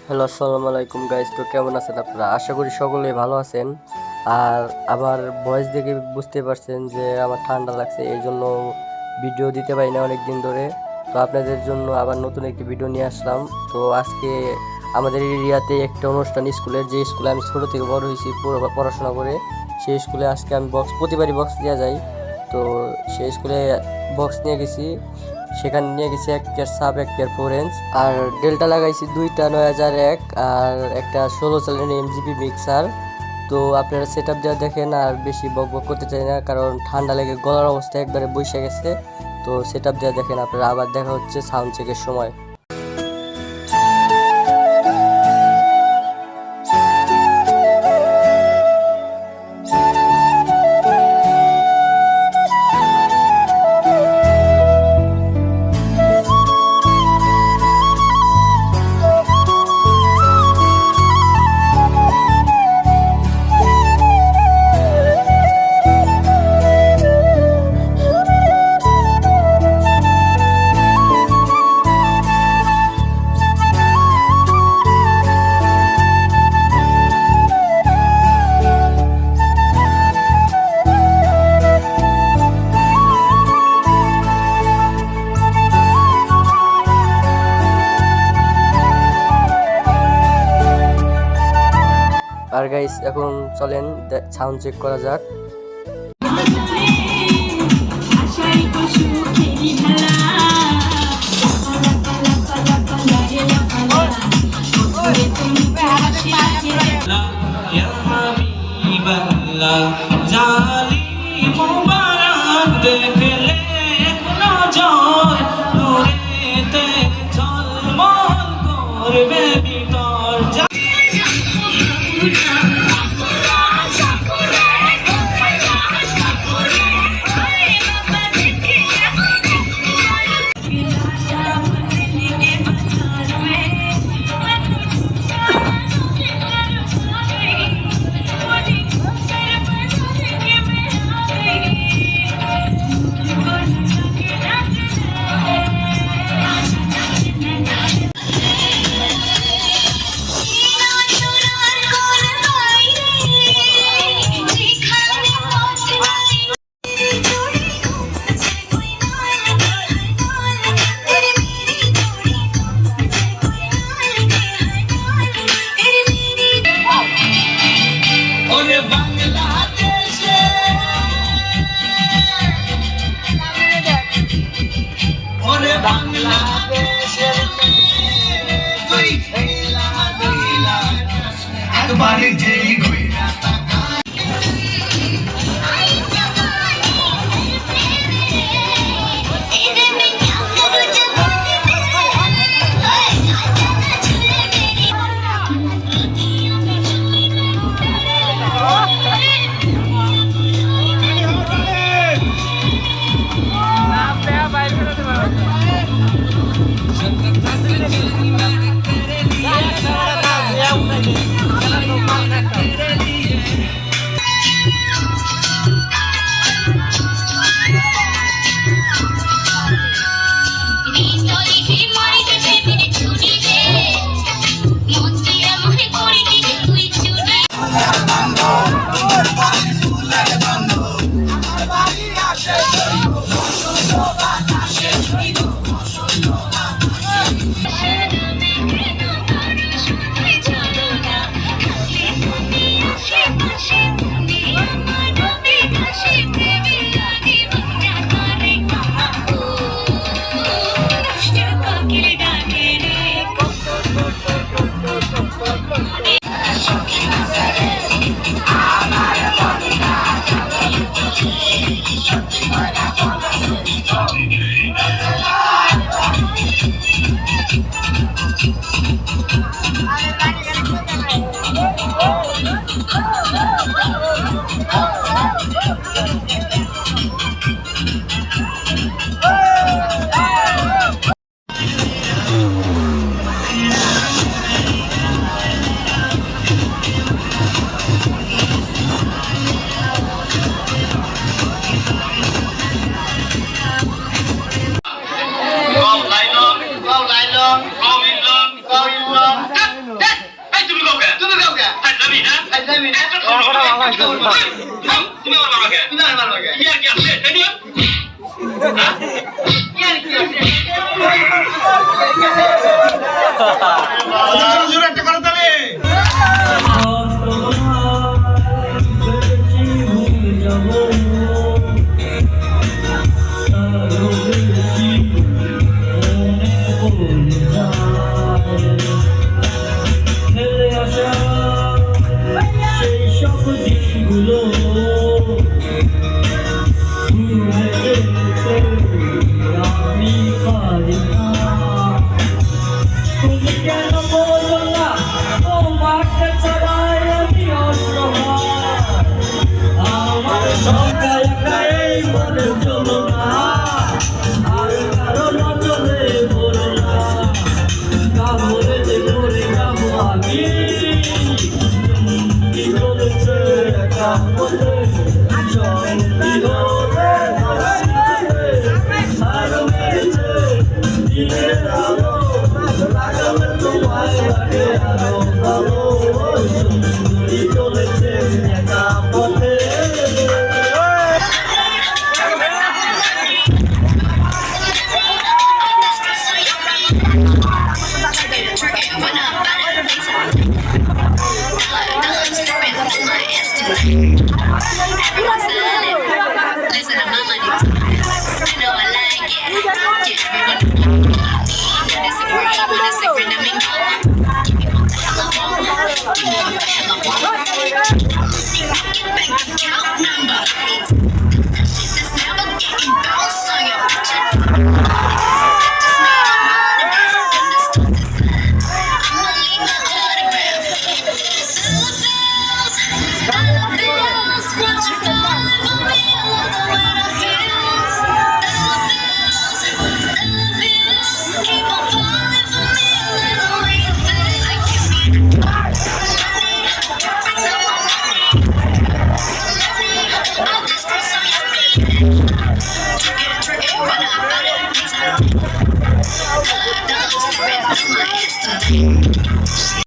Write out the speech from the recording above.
Hello, আসসালামু আলাইকুম guys. তো কেমন আছেন আপনারা? আশা করি সকলেই ভালো আছেন। আর আমার ভয়েস দেখে বুঝতে পারছেন যে আমার ঠান্ডা লাগছে, এই জন্য ভিডিও দিতে পারি না অনেক দিন ধরে। তো আপনাদের জন্য আবার নতুন একটি ভিডিও নিয়ে আসলাম। তো আজকে আমাদের এরিয়াতে একটা অনুষ্ঠান, স্কুলের যে স্কুলে আমি ছোটো থেকে বড় হয়েছি পড়াশোনা করে, সেই স্কুলে আজকে আমি প্রতিবারই বক্স দেওয়া যায়। তো সেই স্কুলে বক্স নিয়ে গেছি, সেখানে নিয়ে গেছি এক পেয়ার সাব, এক পেয়ার ফোরেন্স, আর ডেল্টা লাগাইছি দুইটা 9001 আর একটা 16 চালের এমজিপি মিক্সার। তো আপনারা সেট আপ দেওয়া দেখেন, আর বেশি বক বক করতে চাই না কারণ ঠান্ডা লেগে গলার অবস্থা একবারে বসে গেছে। তো সেট আপ দেওয়া দেখেন আপনারা। আবার দেখা হচ্ছে সাউন্ড চেকের সময়। আর গাইস, এখন চলেন সাউন্ড চেক করা যাক। একবারে যেই ঘুইরা Thank you. তুমি আমার বাবাকে তুমি আমার বাবাকে ইয়ার কি আছে তাই না ইয়ার কি আছে জোরে একটা করে তালে Listen to my money. You know I like it. Yeah, everyone wanna secret, let me know. Give me what the hell I want. Give me what the hell I want. Get back the count number. That shit that's never getting bounced on your picture. Just made a money dance in the stores inside. I'ma leave my autograph. Dollar bills, won't you fall for me? I love the way that feels. Dollar bills, keep on falling for me. I love the way you feel. I give me some money, bring up my money. Some money, I'll just do some yummy. Trick it, when I buy it, things I do. Dollars to rent, do my instant.